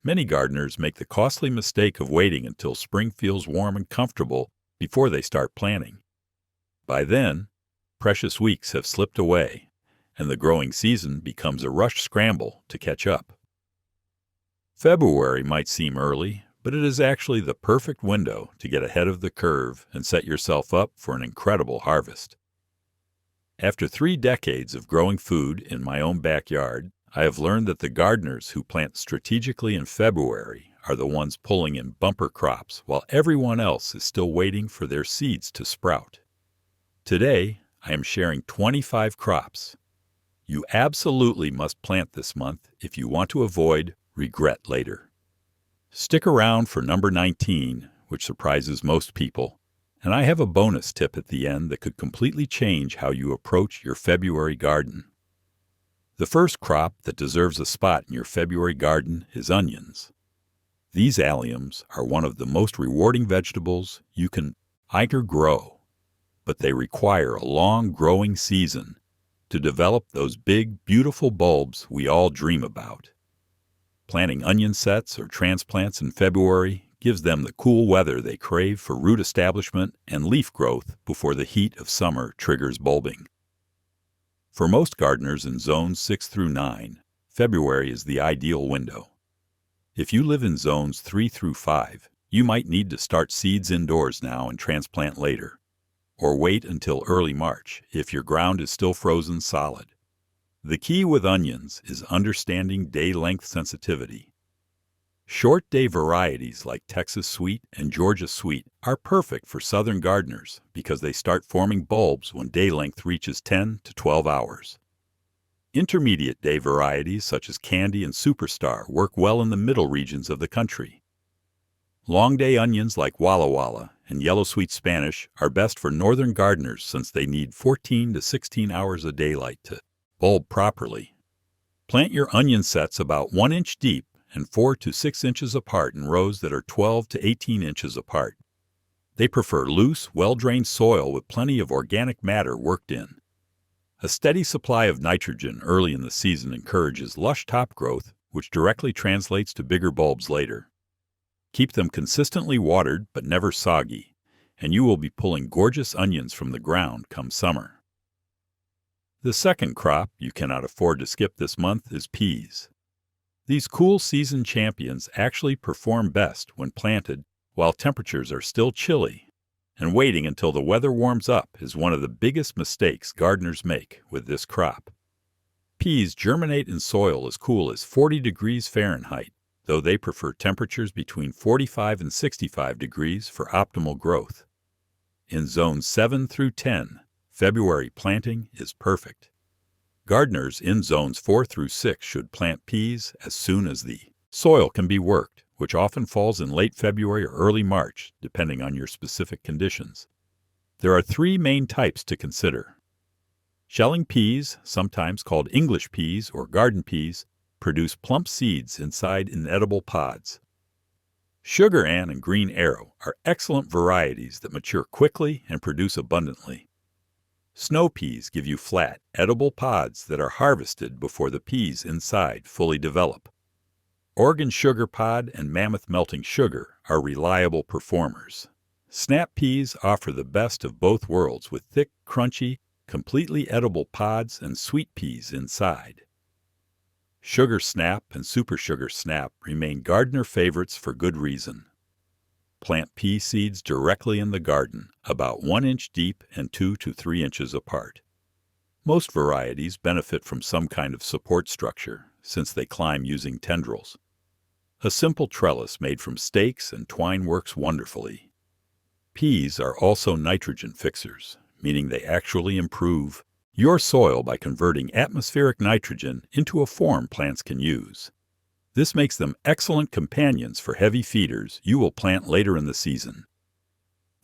Many gardeners make the costly mistake of waiting until spring feels warm and comfortable before they start planting. By then, precious weeks have slipped away, and the growing season becomes a rushed scramble to catch up. February might seem early, but it is actually the perfect window to get ahead of the curve and set yourself up for an incredible harvest. After 3 decades of growing food in my own backyard, I have learned that the gardeners who plant strategically in February are the ones pulling in bumper crops while everyone else is still waiting for their seeds to sprout. Today, I am sharing 25 crops. You absolutely must plant this month if you want to avoid regret later. Stick around for number 19, which surprises most people, and I have a bonus tip at the end that could completely change how you approach your February garden. The first crop that deserves a spot in your February garden is onions. These alliums are one of the most rewarding vegetables you can grow, but they require a long growing season to develop those big, beautiful bulbs we all dream about. Planting onion sets or transplants in February gives them the cool weather they crave for root establishment and leaf growth before the heat of summer triggers bulbing. For most gardeners in zones 6 through 9, February is the ideal window. If you live in zones 3 through 5, you might need to start seeds indoors now and transplant later, or wait until early March if your ground is still frozen solid. The key with onions is understanding day-length sensitivity. Short-day varieties like Texas Sweet and Georgia Sweet are perfect for southern gardeners because they start forming bulbs when day length reaches 10 to 12 hours. Intermediate-day varieties such as Candy and Superstar work well in the middle regions of the country. Long-day onions like Walla Walla and yellow sweet Spanish are best for northern gardeners since they need 14 to 16 hours of daylight to bulb properly. Plant your onion sets about 1 inch deep and 4 to 6 inches apart in rows that are 12 to 18 inches apart. They prefer loose, well-drained soil with plenty of organic matter worked in. A steady supply of nitrogen early in the season encourages lush top growth, which directly translates to bigger bulbs later. Keep them consistently watered but never soggy, and you will be pulling gorgeous onions from the ground come summer. The second crop you cannot afford to skip this month is peas. These cool season champions actually perform best when planted while temperatures are still chilly, and waiting until the weather warms up is one of the biggest mistakes gardeners make with this crop. Peas germinate in soil as cool as 40 degrees Fahrenheit, though they prefer temperatures between 45 and 65 degrees for optimal growth. In zones 7 through 10, February planting is perfect. Gardeners in zones 4 through 6 should plant peas as soon as the soil can be worked, which often falls in late February or early March, depending on your specific conditions. There are 3 main types to consider. Shelling peas, sometimes called English peas or garden peas, produce plump seeds inside inedible pods. Sugar Ann and Green Arrow are excellent varieties that mature quickly and produce abundantly. Snow peas give you flat, edible pods that are harvested before the peas inside fully develop. Oregon Sugar Pod and Mammoth Melting Sugar are reliable performers. Snap peas offer the best of both worlds with thick, crunchy, completely edible pods and sweet peas inside. Sugar Snap and Super Sugar Snap remain gardener favorites for good reason. Plant pea seeds directly in the garden, about 1 inch deep and 2 to 3 inches apart. Most varieties benefit from some kind of support structure, since they climb using tendrils. A simple trellis made from stakes and twine works wonderfully. Peas are also nitrogen fixers, meaning they actually improve your soil by converting atmospheric nitrogen into a form plants can use. This makes them excellent companions for heavy feeders you will plant later in the season.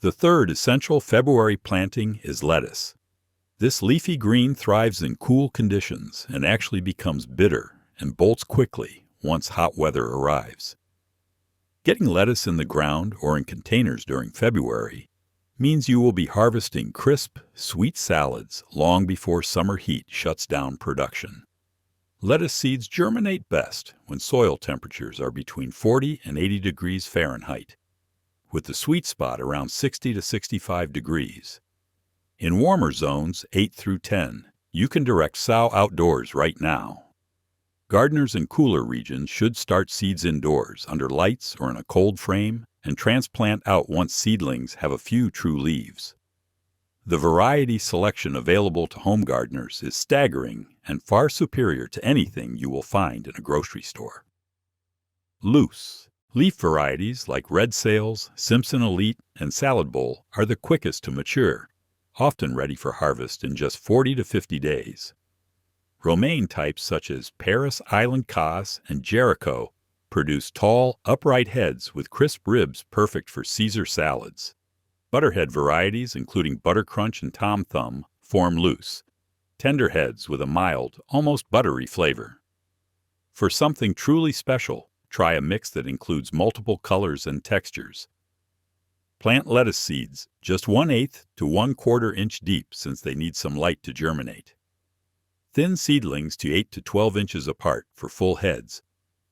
The third essential February planting is lettuce. This leafy green thrives in cool conditions and actually becomes bitter and bolts quickly once hot weather arrives. Getting lettuce in the ground or in containers during February means you will be harvesting crisp, sweet salads long before summer heat shuts down production. Lettuce seeds germinate best when soil temperatures are between 40 and 80 degrees Fahrenheit, with the sweet spot around 60 to 65 degrees. In warmer zones, 8 through 10, you can direct sow outdoors right now. Gardeners in cooler regions should start seeds indoors, under lights or in a cold frame, and transplant out once seedlings have a few true leaves. The variety selection available to home gardeners is staggering and far superior to anything you will find in a grocery store. Loose leaf varieties like Red Sails, Simpson Elite, and Salad Bowl are the quickest to mature, often ready for harvest in just 40 to 50 days. Romaine types such as Paris Island Cos and Jericho produce tall, upright heads with crisp ribs perfect for Caesar salads. Butterhead varieties, including Butter Crunch and Tom Thumb, form loose, tender heads with a mild, almost buttery flavor. For something truly special, try a mix that includes multiple colors and textures. Plant lettuce seeds just 1/8 to 1/4 inch deep since they need some light to germinate. Thin seedlings to 8 to 12 inches apart for full heads,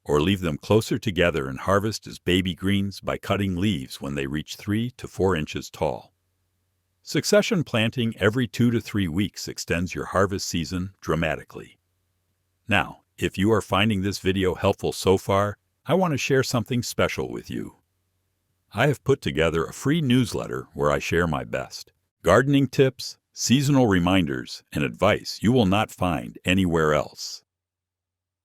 or leave them closer together and harvest as baby greens by cutting leaves when they reach 3 to 4 inches tall. Succession planting every 2 to 3 weeks extends your harvest season dramatically. Now, if you are finding this video helpful so far, I want to share something special with you. I have put together a free newsletter where I share my best gardening tips, seasonal reminders, and advice you will not find anywhere else.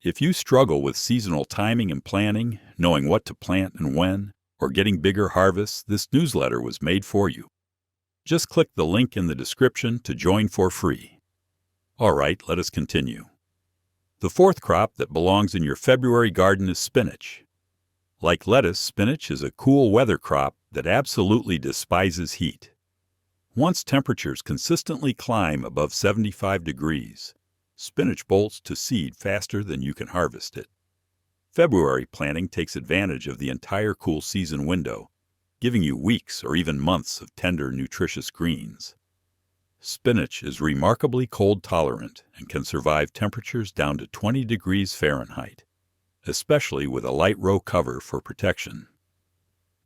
If you struggle with seasonal timing and planning, knowing what to plant and when, or getting bigger harvests, this newsletter was made for you. Just click the link in the description to join for free. All right, let us continue. The fourth crop that belongs in your February garden is spinach. Like lettuce, spinach is a cool weather crop that absolutely despises heat. Once temperatures consistently climb above 75 degrees, spinach bolts to seed faster than you can harvest it. February planting takes advantage of the entire cool season window, giving you weeks or even months of tender, nutritious greens. Spinach is remarkably cold tolerant and can survive temperatures down to 20 degrees Fahrenheit, especially with a light row cover for protection.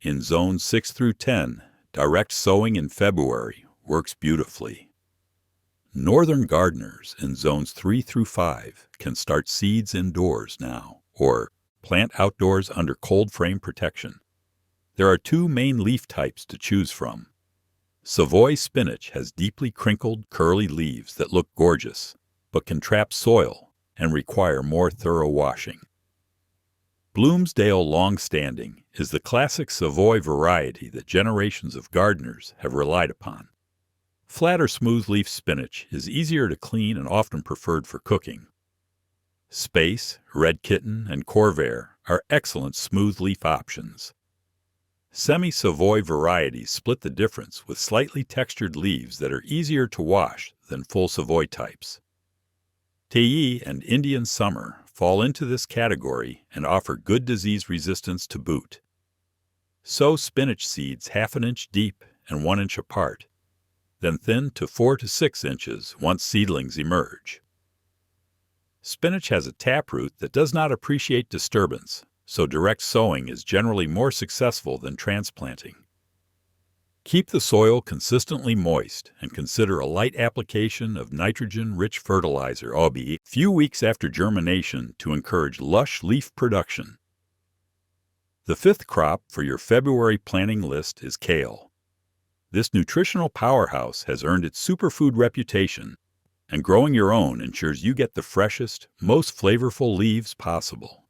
In zones 6 through 10, direct sowing in February works beautifully. Northern gardeners in zones 3 through 5 can start seeds indoors now, or plant outdoors under cold frame protection. There are two main leaf types to choose from. Savoy spinach has deeply crinkled, curly leaves that look gorgeous, but can trap soil and require more thorough washing. Bloomsdale Longstanding is the classic Savoy variety that generations of gardeners have relied upon. Flat or smooth leaf spinach is easier to clean and often preferred for cooking. Space, Red Kitten, and Corvair are excellent smooth leaf options. Semi-Savoy varieties split the difference with slightly textured leaves that are easier to wash than full Savoy types. Tei and Indian Summer fall into this category and offer good disease resistance to boot. Sow spinach seeds 1/2 inch deep and 1 inch apart, then thin to 4 to 6 inches once seedlings emerge. Spinach has a taproot that does not appreciate disturbance, so direct sowing is generally more successful than transplanting. Keep the soil consistently moist and consider a light application of nitrogen-rich fertilizer a few weeks after germination to encourage lush leaf production. The fifth crop for your February planting list is kale. This nutritional powerhouse has earned its superfood reputation, and growing your own ensures you get the freshest, most flavorful leaves possible.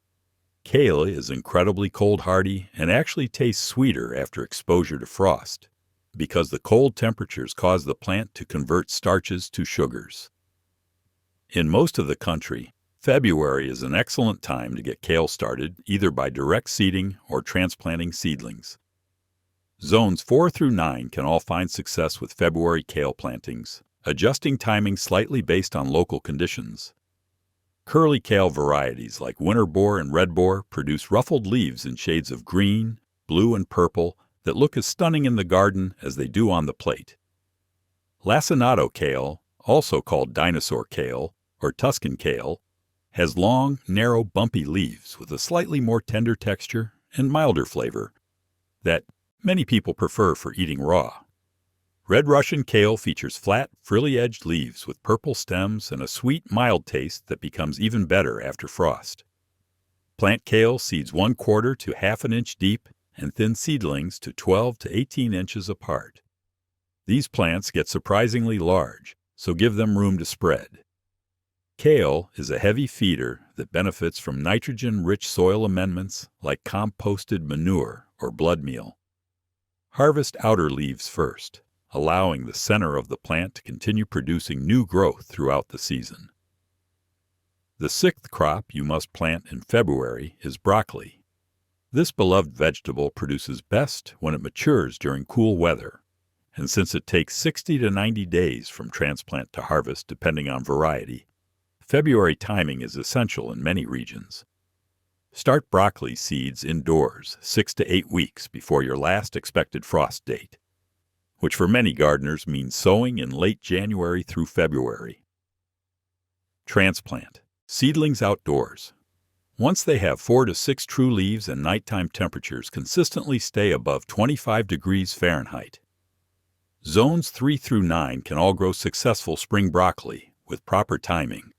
Kale is incredibly cold hardy and actually tastes sweeter after exposure to frost, because the cold temperatures cause the plant to convert starches to sugars. In most of the country, February is an excellent time to get kale started, either by direct seeding or transplanting seedlings. Zones 4 through 9 can all find success with February kale plantings, adjusting timing slightly based on local conditions. Curly kale varieties like Winter Boar and Red Boar produce ruffled leaves in shades of green, blue, and purple that look as stunning in the garden as they do on the plate. Lacinato kale, also called dinosaur kale or Tuscan kale, Has long, narrow, bumpy leaves with a slightly more tender texture and milder flavor that many people prefer for eating raw. Red Russian kale features flat, frilly-edged leaves with purple stems and a sweet, mild taste that becomes even better after frost. Plant kale seeds 1/4 to 1/2 inch deep and thin seedlings to 12 to 18 inches apart. These plants get surprisingly large, so give them room to spread. Kale is a heavy feeder that benefits from nitrogen-rich soil amendments like composted manure or blood meal. Harvest outer leaves first, allowing the center of the plant to continue producing new growth throughout the season. The 6th crop you must plant in February is broccoli. This beloved vegetable produces best when it matures during cool weather, and since it takes 60 to 90 days from transplant to harvest depending on variety, February timing is essential in many regions. Start broccoli seeds indoors 6 to 8 weeks before your last expected frost date, which for many gardeners means sowing in late January through February. Transplant. Seedlings outdoors. Once they have 4 to 6 true leaves and nighttime temperatures consistently stay above 25 degrees Fahrenheit. Zones 3 through 9 can all grow successful spring broccoli with proper timing.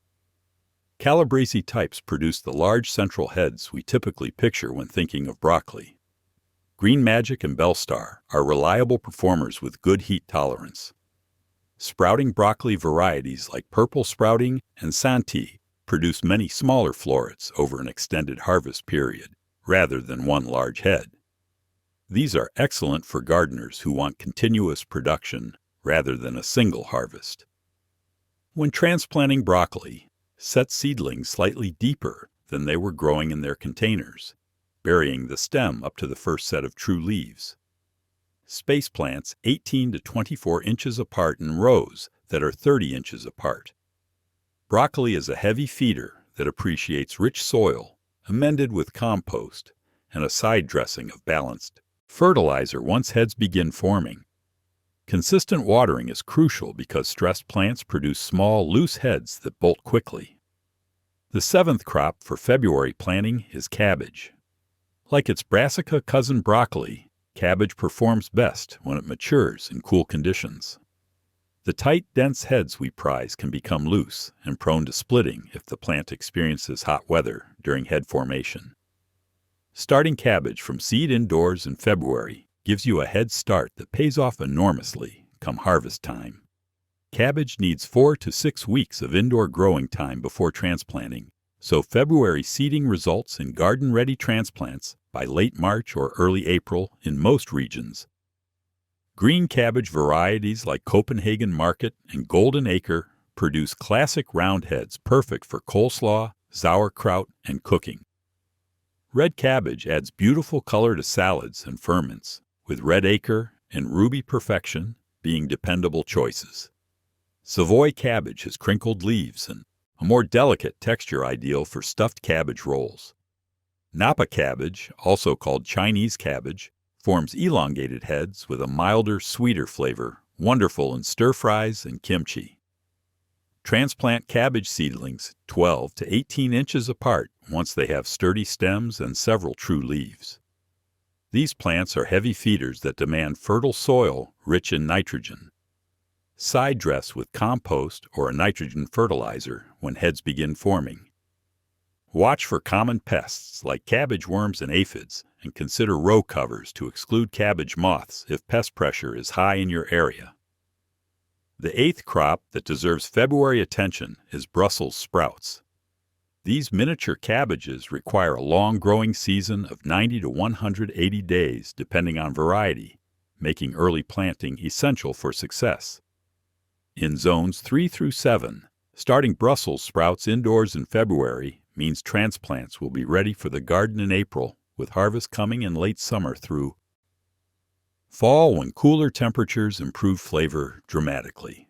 Calabrese types produce the large central heads we typically picture when thinking of broccoli. Green Magic and Bellstar are reliable performers with good heat tolerance. Sprouting broccoli varieties like Purple Sprouting and Santee produce many smaller florets over an extended harvest period, rather than one large head. These are excellent for gardeners who want continuous production rather than a single harvest. When transplanting broccoli, set seedlings slightly deeper than they were growing in their containers, burying the stem up to the first set of true leaves. Space plants 18 to 24 inches apart in rows that are 30 inches apart. Broccoli is a heavy feeder that appreciates rich soil, amended with compost, and a side dressing of balanced fertilizer once heads begin forming. Consistent watering is crucial because stressed plants produce small, loose heads that bolt quickly. The 7th crop for February planting is cabbage. Like its brassica cousin broccoli, cabbage performs best when it matures in cool conditions. The tight, dense heads we prize can become loose and prone to splitting if the plant experiences hot weather during head formation. Starting cabbage from seed indoors in February gives you a head start that pays off enormously come harvest time. Cabbage needs 4 to 6 weeks of indoor growing time before transplanting, so February seeding results in garden-ready transplants by late March or early April in most regions. Green cabbage varieties like Copenhagen Market and Golden Acre produce classic round heads perfect for coleslaw, sauerkraut, and cooking. Red cabbage adds beautiful color to salads and ferments, with Red Acre and Ruby Perfection being dependable choices. Savoy cabbage has crinkled leaves and a more delicate texture ideal for stuffed cabbage rolls. Napa cabbage, also called Chinese cabbage, forms elongated heads with a milder, sweeter flavor, wonderful in stir-fries and kimchi. Transplant cabbage seedlings 12 to 18 inches apart once they have sturdy stems and several true leaves. These plants are heavy feeders that demand fertile soil rich in nitrogen. Side dress with compost or a nitrogen fertilizer when heads begin forming. Watch for common pests like cabbage worms and aphids, and consider row covers to exclude cabbage moths if pest pressure is high in your area. The 8th crop that deserves February attention is Brussels sprouts. These miniature cabbages require a long growing season of 90 to 180 days depending on variety, making early planting essential for success. In zones 3 through 7, starting Brussels sprouts indoors in February means transplants will be ready for the garden in April, with harvest coming in late summer through fall when cooler temperatures improve flavor dramatically.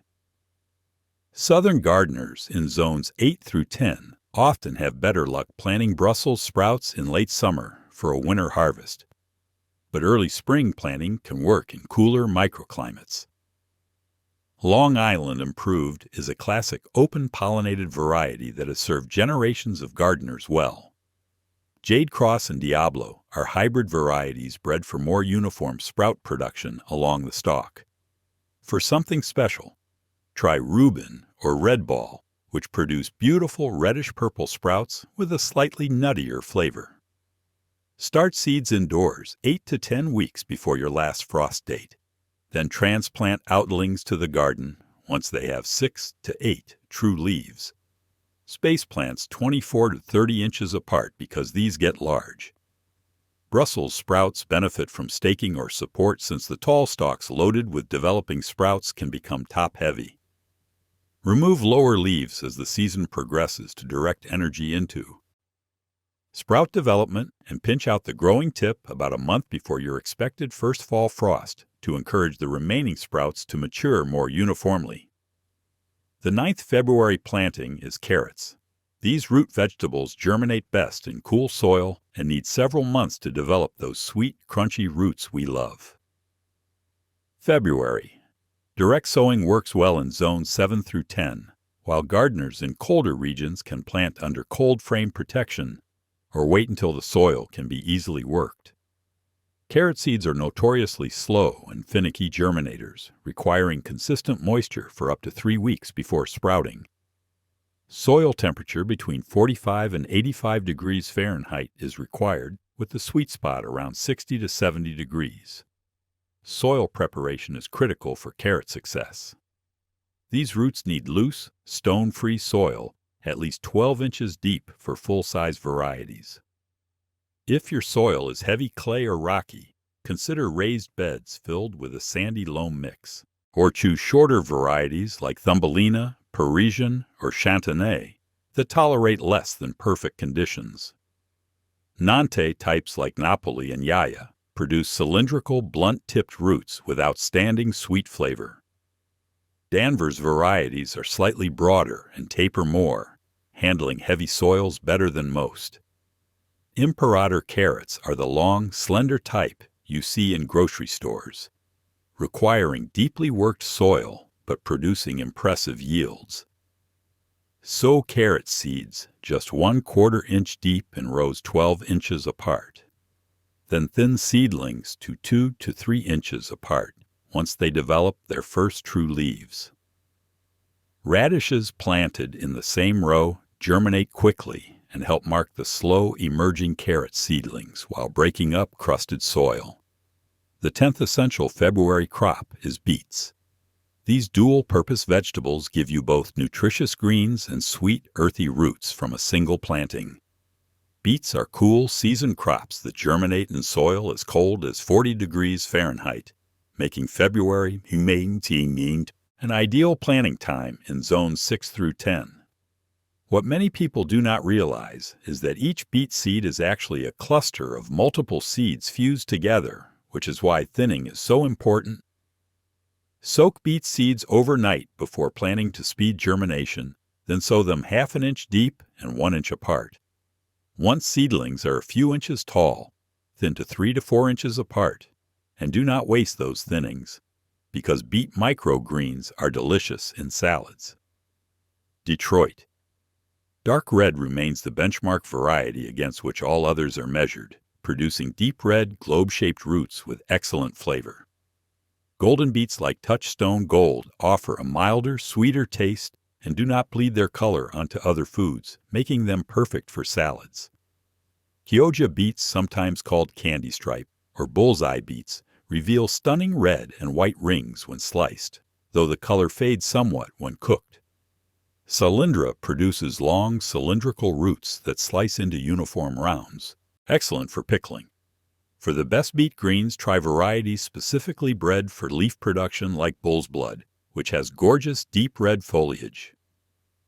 Southern gardeners in zones 8 through 10 often have better luck planting Brussels sprouts in late summer for a winter harvest, but early spring planting can work in cooler microclimates. Long Island Improved is a classic open-pollinated variety that has served generations of gardeners well. Jade Cross and Diablo are hybrid varieties bred for more uniform sprout production along the stalk. For something special, try Reuben or Red Ball, which produce beautiful reddish-purple sprouts with a slightly nuttier flavor. Start seeds indoors 8 to 10 weeks before your last frost date. Then transplant outlings to the garden once they have 6 to 8 true leaves. Space plants 24 to 30 inches apart because these get large. Brussels sprouts benefit from staking or support since the tall stalks loaded with developing sprouts can become top-heavy. Remove lower leaves as the season progresses to direct energy into sprout development and pinch out the growing tip about a month before your expected first fall frost to encourage the remaining sprouts to mature more uniformly. The 9th February planting is carrots. These root vegetables germinate best in cool soil and need several months to develop those sweet, crunchy roots we love. February. Direct sowing works well in zones 7 through 10, while gardeners in colder regions can plant under cold frame protection or wait until the soil can be easily worked. Carrot seeds are notoriously slow and finicky germinators, requiring consistent moisture for up to 3 weeks before sprouting. Soil temperature between 45 and 85 degrees Fahrenheit is required, with the sweet spot around 60 to 70 degrees. Soil preparation is critical for carrot success. These roots need loose, stone-free soil, at least 12 inches deep for full-size varieties. If your soil is heavy clay or rocky, consider raised beds filled with a sandy loam mix, or choose shorter varieties like Thumbelina, Parisian, or Chantenay that tolerate less than perfect conditions. Nantes types like Napoli and Yaya produce cylindrical, blunt-tipped roots with outstanding sweet flavor. Danvers varieties are slightly broader and taper more, handling heavy soils better than most. Imperator carrots are the long, slender type you see in grocery stores, requiring deeply worked soil but producing impressive yields. Sow carrot seeds just 1/4 inch deep in rows 12 inches apart. Then thin seedlings to 2 to 3 inches apart once they develop their first true leaves. Radishes planted in the same row germinate quickly and help mark the slow emerging carrot seedlings while breaking up crusted soil. The 10th essential February crop is beets. These dual-purpose vegetables give you both nutritious greens and sweet, earthy roots from a single planting. Beets are cool, season crops that germinate in soil as cold as 40 degrees Fahrenheit, making February an ideal planting time in zones 6 through 10. What many people do not realize is that each beet seed is actually a cluster of multiple seeds fused together, which is why thinning is so important. Soak beet seeds overnight before planting to speed germination, then sow them 1/2 inch deep and 1 inch apart. Once seedlings are a few inches tall, thin to 3 to 4 inches apart, and do not waste those thinnings, because beet microgreens are delicious in salads. Detroit. Dark red remains the benchmark variety against which all others are measured, producing deep red, globe-shaped roots with excellent flavor. Golden beets like Touchstone Gold offer a milder, sweeter taste and do not bleed their color onto other foods, making them perfect for salads. Chioggia beets, sometimes called candy stripe or bullseye beets, reveal stunning red and white rings when sliced, though the color fades somewhat when cooked. Cylindra produces long, cylindrical roots that slice into uniform rounds, excellent for pickling. For the best beet greens, try varieties specifically bred for leaf production like bull's blood, which has gorgeous deep red foliage.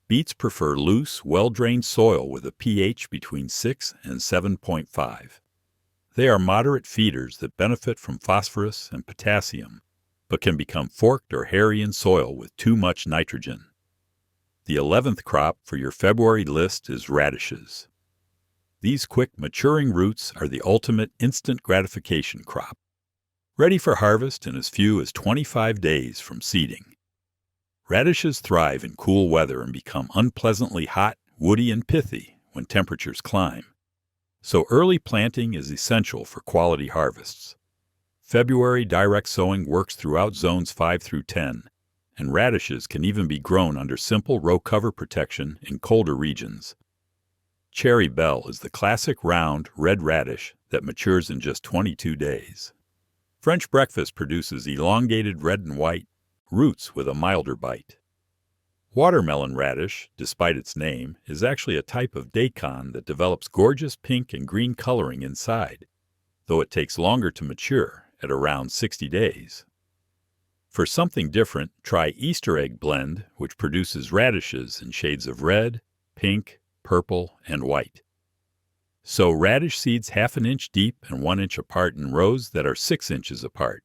Beets prefer loose, well-drained soil with a pH between 6 and 7.5. They are moderate feeders that benefit from phosphorus and potassium, but can become forked or hairy in soil with too much nitrogen. The 11th crop for your February list is radishes. These quick maturing roots are the ultimate instant gratification crop, ready for harvest in as few as 25 days from seeding. Radishes thrive in cool weather and become unpleasantly hot, woody, and pithy when temperatures climb. So early planting is essential for quality harvests. February direct sowing works throughout zones 5 through 10, and radishes can even be grown under simple row cover protection in colder regions. Cherry Belle is the classic round, red radish that matures in just 22 days. French breakfast produces elongated red and white roots with a milder bite. Watermelon radish, despite its name, is actually a type of daikon that develops gorgeous pink and green coloring inside, though it takes longer to mature at around 60 days. For something different, try Easter egg blend, which produces radishes in shades of red, pink, purple, and white. Sow radish seeds 1/2 inch deep and 1 inch apart in rows that are 6 inches apart.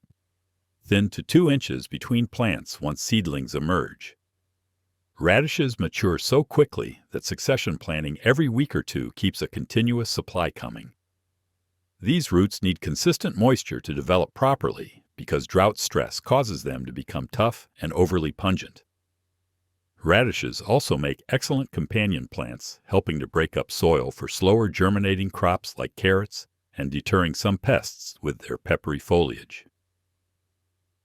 Thin to 2 inches between plants once seedlings emerge. Radishes mature so quickly that succession planting every week or two keeps a continuous supply coming. These roots need consistent moisture to develop properly because drought stress causes them to become tough and overly pungent. Radishes also make excellent companion plants, helping to break up soil for slower germinating crops like carrots and deterring some pests with their peppery foliage.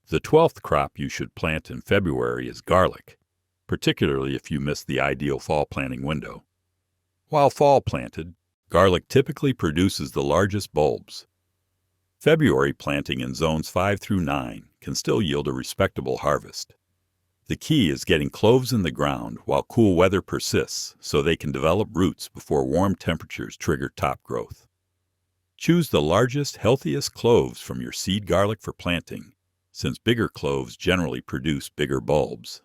The 12th crop you should plant in February is garlic, particularly if you miss the ideal fall planting window. While fall planted, garlic typically produces the largest bulbs. February planting in zones 5 through 9 can still yield a respectable harvest. The key is getting cloves in the ground while cool weather persists so they can develop roots before warm temperatures trigger top growth. Choose the largest, healthiest cloves from your seed garlic for planting, since bigger cloves generally produce bigger bulbs.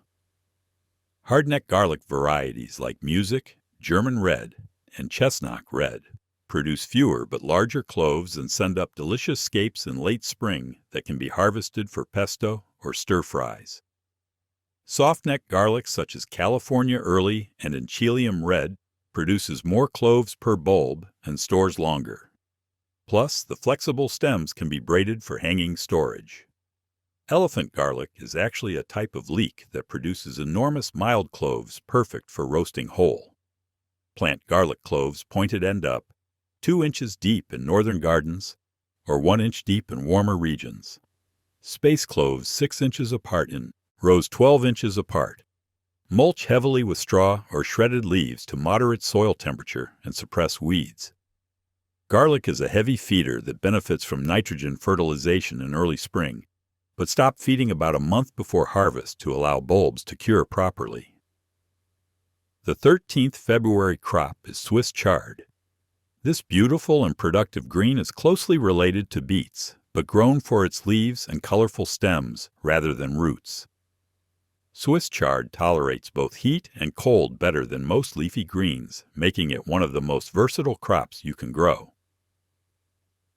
Hardneck garlic varieties like Music, German Red, and Chestnut Red produce fewer but larger cloves and send up delicious scapes in late spring that can be harvested for pesto or stir fries. Softneck garlic such as California Early and Enchilium Red produces more cloves per bulb and stores longer. Plus, the flexible stems can be braided for hanging storage. Elephant garlic is actually a type of leek that produces enormous mild cloves perfect for roasting whole. Plant garlic cloves pointed end up, 2 inches deep in northern gardens, or 1 inch deep in warmer regions. Space cloves 6 inches apart in rows 12 inches apart. Mulch heavily with straw or shredded leaves to moderate soil temperature and suppress weeds. Garlic is a heavy feeder that benefits from nitrogen fertilization in early spring, but stop feeding about a month before harvest to allow bulbs to cure properly. The 13th February crop is Swiss chard. This beautiful and productive green is closely related to beets, but grown for its leaves and colorful stems rather than roots. Swiss chard tolerates both heat and cold better than most leafy greens, making it one of the most versatile crops you can grow.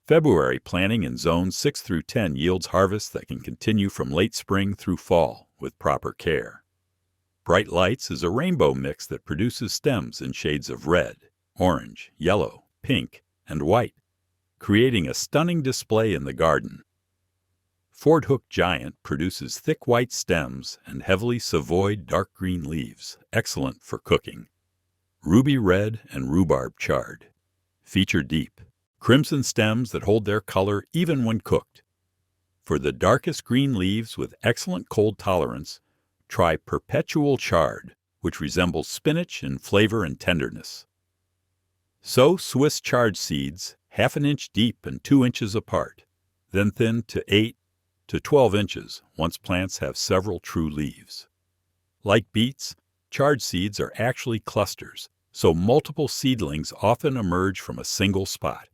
February planting in zones 6 through 10 yields harvests that can continue from late spring through fall with proper care. Bright Lights is a rainbow mix that produces stems in shades of red, orange, yellow, pink, and white, creating a stunning display in the garden. Ford Hook Giant produces thick white stems and heavily savoyed dark green leaves, excellent for cooking. Ruby Red and Rhubarb Chard feature deep, crimson stems that hold their color even when cooked. For the darkest green leaves with excellent cold tolerance, try Perpetual Chard, which resembles spinach in flavor and tenderness. Sow Swiss chard seeds 1/2 inch deep and 2 inches apart, then thin to 8 to 12 inches once plants have several true leaves. Like beets, chard seeds are actually clusters, so multiple seedlings often emerge from a single spot.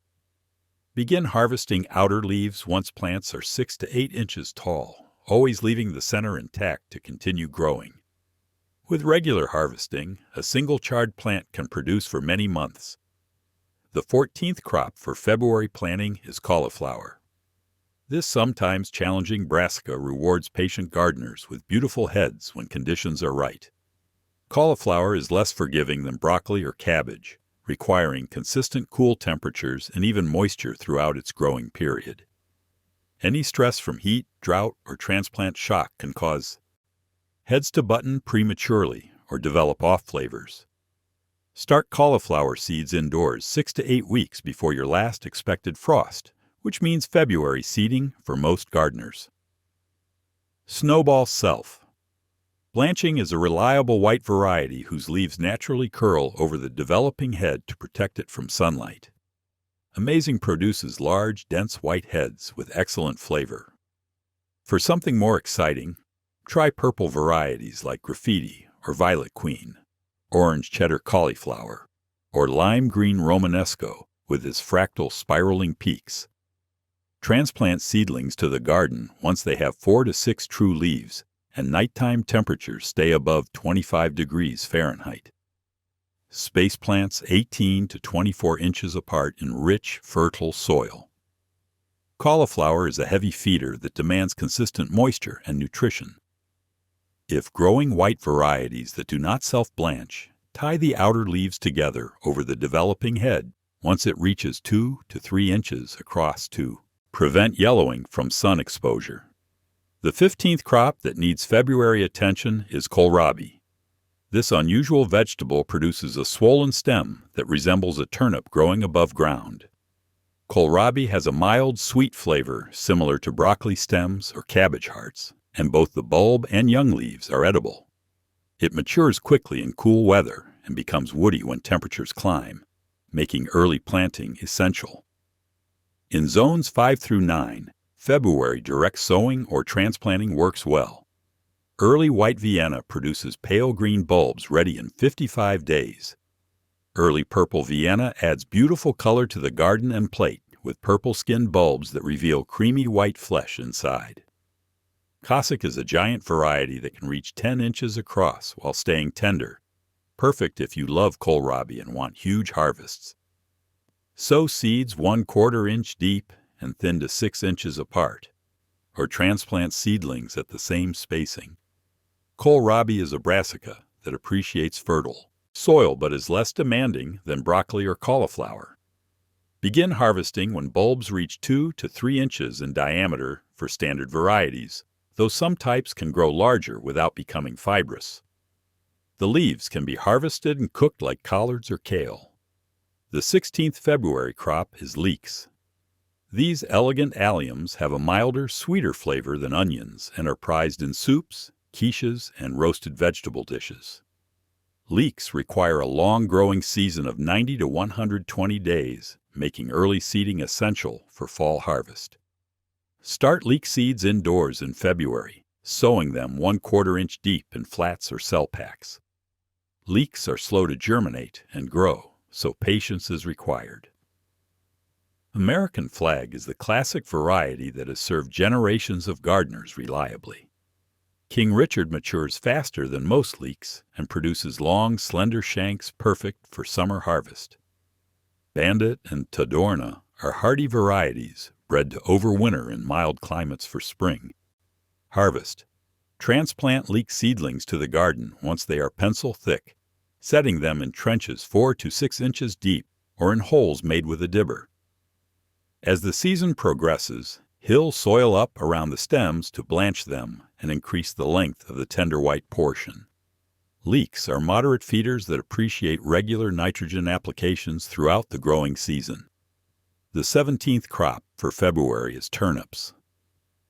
Begin harvesting outer leaves once plants are 6 to 8 inches tall, always leaving the center intact to continue growing. With regular harvesting, a single chard plant can produce for many months. The 14th crop for February planting is cauliflower. This sometimes challenging brassica rewards patient gardeners with beautiful heads when conditions are right. Cauliflower is less forgiving than broccoli or cabbage, requiring consistent cool temperatures and even moisture throughout its growing period. Any stress from heat, drought, or transplant shock can cause heads to button prematurely or develop off flavors. Start cauliflower seeds indoors 6 to 8 weeks before your last expected frost, which means February seeding for most gardeners. Snowball Self. Blanching is a reliable white variety whose leaves naturally curl over the developing head to protect it from sunlight. Amazing produces large, dense white heads with excellent flavor. For something more exciting, try purple varieties like Graffiti or Violet Queen, orange cheddar cauliflower, or lime green Romanesco with its fractal spiraling peaks. Transplant seedlings to the garden once they have 4 to 6 true leaves and nighttime temperatures stay above 25 degrees Fahrenheit. Space plants 18 to 24 inches apart in rich, fertile soil. Cauliflower is a heavy feeder that demands consistent moisture and nutrition. If growing white varieties that do not self-blanch, tie the outer leaves together over the developing head once it reaches 2 to 3 inches across to prevent yellowing from sun exposure. The 15th crop that needs February attention is kohlrabi. This unusual vegetable produces a swollen stem that resembles a turnip growing above ground. Kohlrabi has a mild, sweet flavor similar to broccoli stems or cabbage hearts, and both the bulb and young leaves are edible. It matures quickly in cool weather and becomes woody when temperatures climb, making early planting essential. In zones 5 through 9, February direct sowing or transplanting works well. Early white Vienna produces pale green bulbs ready in 55 days. Early purple Vienna adds beautiful color to the garden and plate with purple-skinned bulbs that reveal creamy white flesh inside. Cossack is a giant variety that can reach 10 inches across while staying tender, perfect if you love kohlrabi and want huge harvests. Sow seeds 1/4 inch deep and thin to 6 inches apart, or transplant seedlings at the same spacing. Kohlrabi is a brassica that appreciates fertile soil but is less demanding than broccoli or cauliflower. Begin harvesting when bulbs reach 2 to 3 inches in diameter for standard varieties, though some types can grow larger without becoming fibrous. The leaves can be harvested and cooked like collards or kale. The 16th February crop is leeks. These elegant alliums have a milder, sweeter flavor than onions and are prized in soups, quiches, and roasted vegetable dishes. Leeks require a long growing season of 90 to 120 days, making early seeding essential for fall harvest. Start leek seeds indoors in February, sowing them 1/4 inch deep in flats or cell packs. Leeks are slow to germinate and grow, so patience is required. American Flag is the classic variety that has served generations of gardeners reliably. King Richard matures faster than most leeks and produces long, slender shanks perfect for summer harvest. Bandit and Tadorna are hardy varieties bred to overwinter in mild climates for spring. Harvest. Transplant leek seedlings to the garden once they are pencil thick, setting them in trenches 4 to 6 inches deep or in holes made with a dibber. As the season progresses, hill soil up around the stems to blanch them and increase the length of the tender white portion. Leeks are moderate feeders that appreciate regular nitrogen applications throughout the growing season. The 17th crop for February is turnips.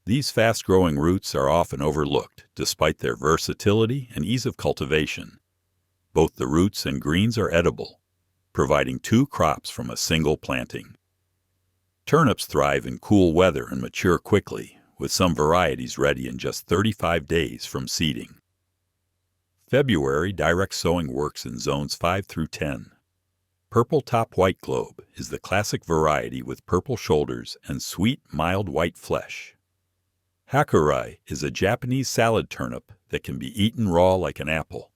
These fast-growing roots are often overlooked despite their versatility and ease of cultivation. Both the roots and greens are edible, providing 2 crops from a single planting. Turnips thrive in cool weather and mature quickly, with some varieties ready in just 35 days from seeding. February direct sowing works in zones 5 through 10. Purple top white globe is the classic variety with purple shoulders and sweet, mild white flesh. Hakurei is a Japanese salad turnip that can be eaten raw like an apple,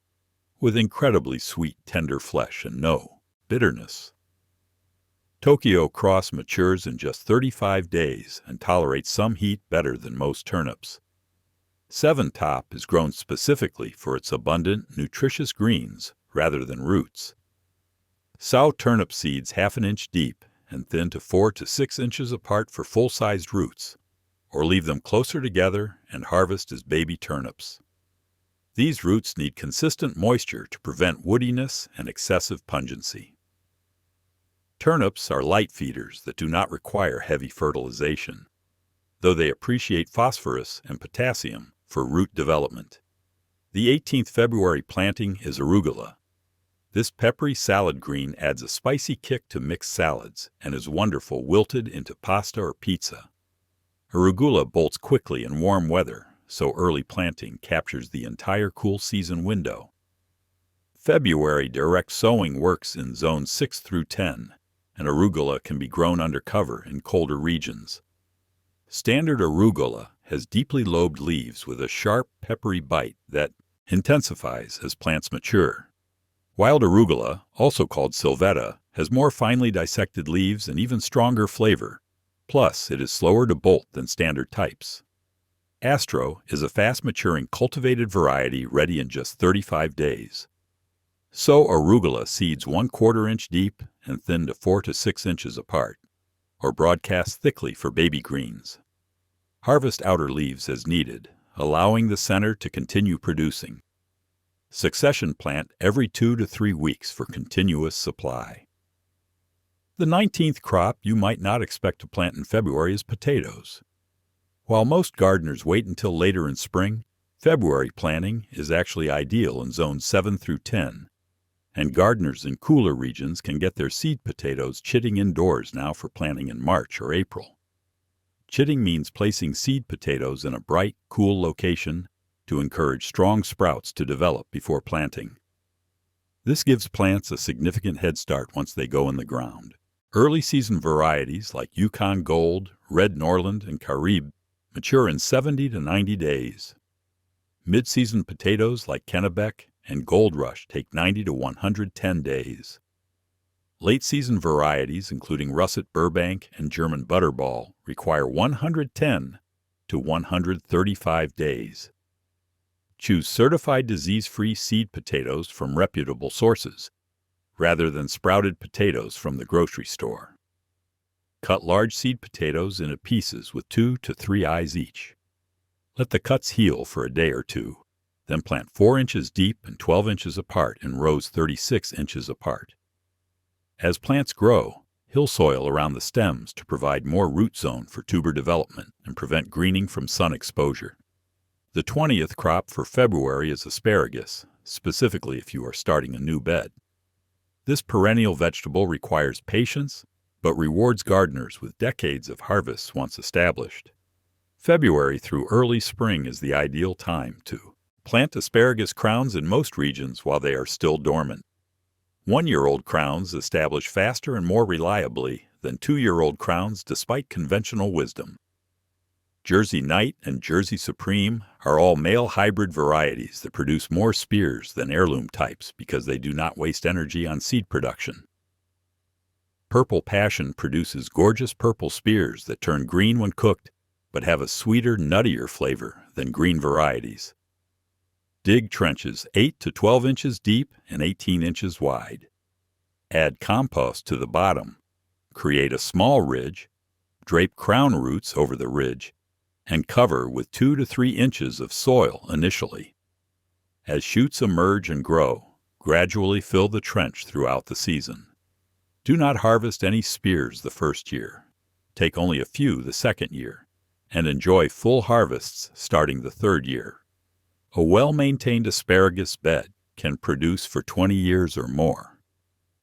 with incredibly sweet, tender flesh and no bitterness. Tokyo Cross matures in just 35 days and tolerates some heat better than most turnips. Seven Top is grown specifically for its abundant, nutritious greens rather than roots. Sow turnip seeds 1/2 inch deep and thin to 4 to 6 inches apart for full-sized roots, or leave them closer together and harvest as baby turnips. These roots need consistent moisture to prevent woodiness and excessive pungency. Turnips are light feeders that do not require heavy fertilization, though they appreciate phosphorus and potassium for root development. The 18th February planting is arugula. This peppery salad green adds a spicy kick to mixed salads and is wonderful wilted into pasta or pizza. Arugula bolts quickly in warm weather, so early planting captures the entire cool season window. February direct sowing works in zones 6 through 10, and arugula can be grown under cover in colder regions. Standard arugula has deeply lobed leaves with a sharp, peppery bite that intensifies as plants mature. Wild arugula, also called sylvetta, has more finely dissected leaves and even stronger flavor. Plus, it is slower to bolt than standard types. Astro is a fast-maturing cultivated variety ready in just 35 days. Sow arugula seeds 1/4 inch deep and thin to 4 to 6 inches apart, or broadcast thickly for baby greens. Harvest outer leaves as needed, allowing the center to continue producing. Succession plant every 2 to 3 weeks for continuous supply. The 19th crop you might not expect to plant in February is potatoes. While most gardeners wait until later in spring, February planting is actually ideal in zones 7 through 10, and gardeners in cooler regions can get their seed potatoes chitting indoors now for planting in March or April. Chitting means placing seed potatoes in a bright, cool location to encourage strong sprouts to develop before planting. This gives plants a significant head start once they go in the ground. Early season varieties like Yukon Gold, Red Norland, and Carib mature in 70 to 90 days. Mid-season potatoes like Kennebec and Gold Rush take 90 to 110 days. Late-season varieties, including Russet Burbank and German Butterball, require 110 to 135 days. Choose certified disease-free seed potatoes from reputable sources, rather than sprouted potatoes from the grocery store. Cut large seed potatoes into pieces with 2 to 3 eyes each. Let the cuts heal for a day or two, then plant 4 inches deep and 12 inches apart in rows 36 inches apart. As plants grow, hill soil around the stems to provide more root zone for tuber development and prevent greening from sun exposure. The 20th crop for February is asparagus, specifically if you are starting a new bed. This perennial vegetable requires patience, but rewards gardeners with decades of harvests once established. February through early spring is the ideal time to plant asparagus crowns in most regions while they are still dormant. 1-year-old crowns establish faster and more reliably than 2-year-old crowns despite conventional wisdom. Jersey Knight and Jersey Supreme are all male hybrid varieties that produce more spears than heirloom types because they do not waste energy on seed production. Purple Passion produces gorgeous purple spears that turn green when cooked but have a sweeter, nuttier flavor than green varieties. Dig trenches 8 to 12 inches deep and 18 inches wide. Add compost to the bottom. Create a small ridge. Drape crown roots over the ridge and cover with 2 to 3 inches of soil initially. As shoots emerge and grow, gradually fill the trench throughout the season. Do not harvest any spears the first year. Take only a few the second year, and enjoy full harvests starting the third year. A well-maintained asparagus bed can produce for 20 years or more.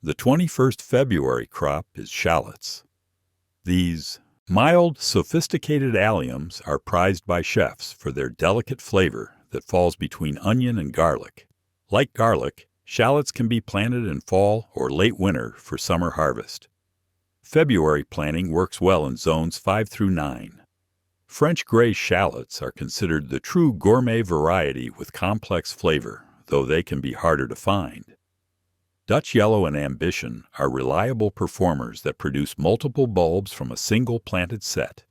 The 21st February crop is shallots. These mild, sophisticated alliums are prized by chefs for their delicate flavor that falls between onion and garlic. Like garlic, shallots can be planted in fall or late winter for summer harvest. February planting works well in zones 5 through 9. French gray shallots are considered the true gourmet variety with complex flavor, though they can be harder to find. Dutch Yellow and Ambition are reliable performers that produce multiple bulbs from a single planted set.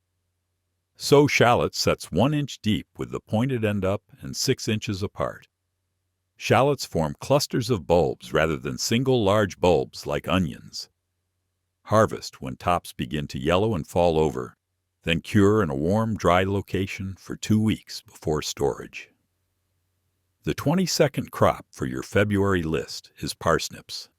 Sow shallot sets 1 inch deep with the pointed end up and 6 inches apart. Shallots form clusters of bulbs rather than single large bulbs like onions. Harvest when tops begin to yellow and fall over, then cure in a warm, dry location for 2 weeks before storage. The 22nd crop for your February list is parsnips.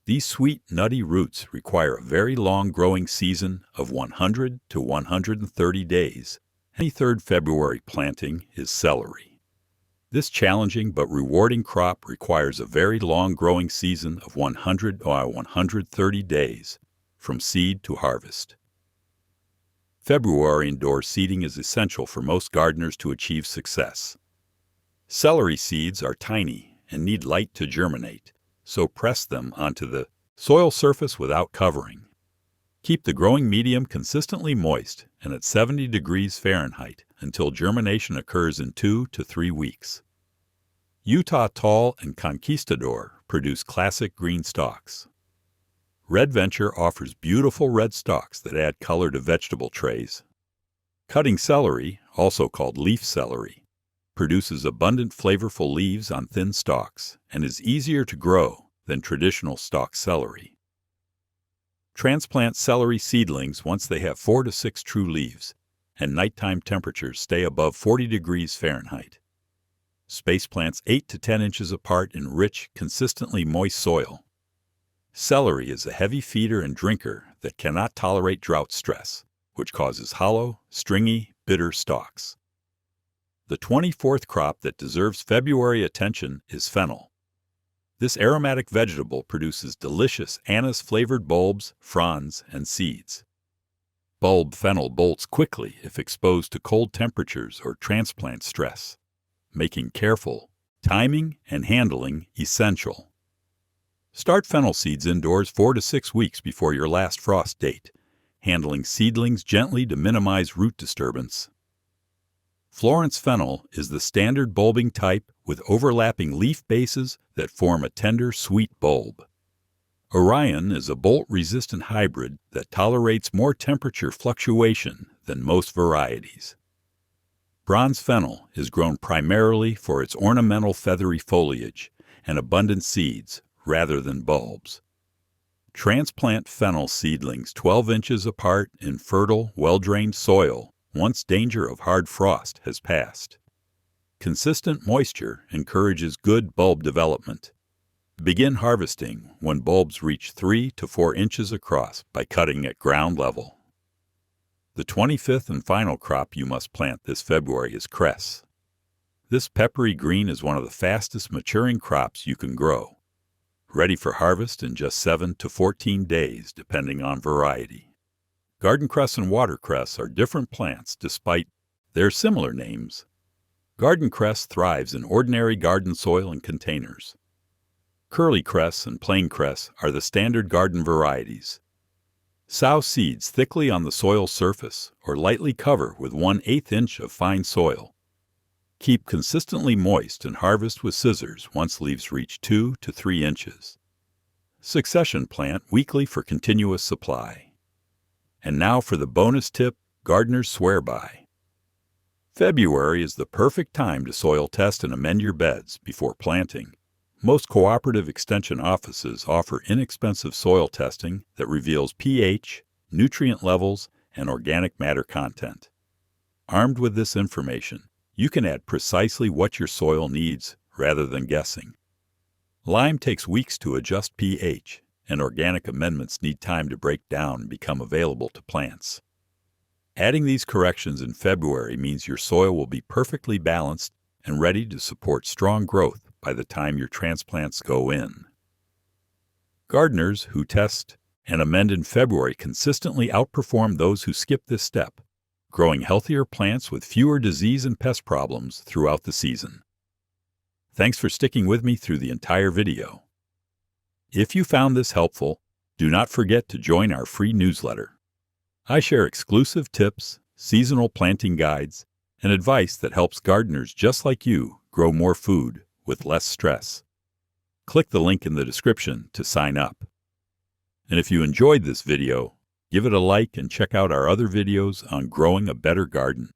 These sweet, nutty roots require a very long growing season of 100 to 130 days. The 3rd February planting is celery. This challenging but rewarding crop requires a very long growing season of 100 or 130 days, from seed to harvest. February indoor seeding is essential for most gardeners to achieve success. Celery seeds are tiny and need light to germinate, so press them onto the soil surface without covering. Keep the growing medium consistently moist and at 70 degrees Fahrenheit until germination occurs in 2 to 3 weeks. Utah Tall and Conquistador produce classic green stalks. Red Venture offers beautiful red stalks that add color to vegetable trays. Cutting celery, also called leaf celery, produces abundant flavorful leaves on thin stalks and is easier to grow than traditional stalk celery. Transplant celery seedlings once they have 4 to 6 true leaves and nighttime temperatures stay above 40 degrees Fahrenheit. Space plants 8 to 10 inches apart in rich, consistently moist soil. Celery is a heavy feeder and drinker that cannot tolerate drought stress, which causes hollow, stringy, bitter stalks. The 24th crop that deserves February attention is fennel. This aromatic vegetable produces delicious anise-flavored bulbs, fronds, and seeds. Bulb fennel bolts quickly if exposed to cold temperatures or transplant stress, making careful timing and handling essential. Start fennel seeds indoors 4 to 6 weeks before your last frost date, handling seedlings gently to minimize root disturbance. Florence fennel is the standard bulbing type with overlapping leaf bases that form a tender, sweet bulb. Orion is a bolt-resistant hybrid that tolerates more temperature fluctuation than most varieties. Bronze fennel is grown primarily for its ornamental feathery foliage and abundant seeds rather than bulbs. Transplant fennel seedlings 12 inches apart in fertile, well-drained soil once danger of hard frost has passed. Consistent moisture encourages good bulb development. Begin harvesting when bulbs reach 3 to 4 inches across by cutting at ground level. The 25th and final crop you must plant this February is Cress. This peppery green is one of the fastest maturing crops you can grow, ready for harvest in just 7 to 14 days depending on variety. Garden cress and watercress are different plants despite their similar names. Garden cress thrives in ordinary garden soil and containers. Curly cress and plain cress are the standard garden varieties. Sow seeds thickly on the soil surface or lightly cover with 1/8 inch of fine soil. Keep consistently moist and harvest with scissors once leaves reach 2 to 3 inches. Succession plant weekly for continuous supply. And now for the bonus tip gardeners swear by. February is the perfect time to soil test and amend your beds before planting. Most cooperative extension offices offer inexpensive soil testing that reveals pH, nutrient levels, and organic matter content. Armed with this information, you can add precisely what your soil needs rather than guessing. Lime takes weeks to adjust pH, and organic amendments need time to break down and become available to plants. Adding these corrections in February means your soil will be perfectly balanced and ready to support strong growth by the time your transplants go in. Gardeners who test and amend in February consistently outperform those who skip this step, growing healthier plants with fewer disease and pest problems throughout the season. Thanks for sticking with me through the entire video. If you found this helpful, do not forget to join our free newsletter. I share exclusive tips, seasonal planting guides, and advice that helps gardeners just like you grow more food with less stress. Click the link in the description to sign up. And if you enjoyed this video, give it a like and check out our other videos on growing a better garden.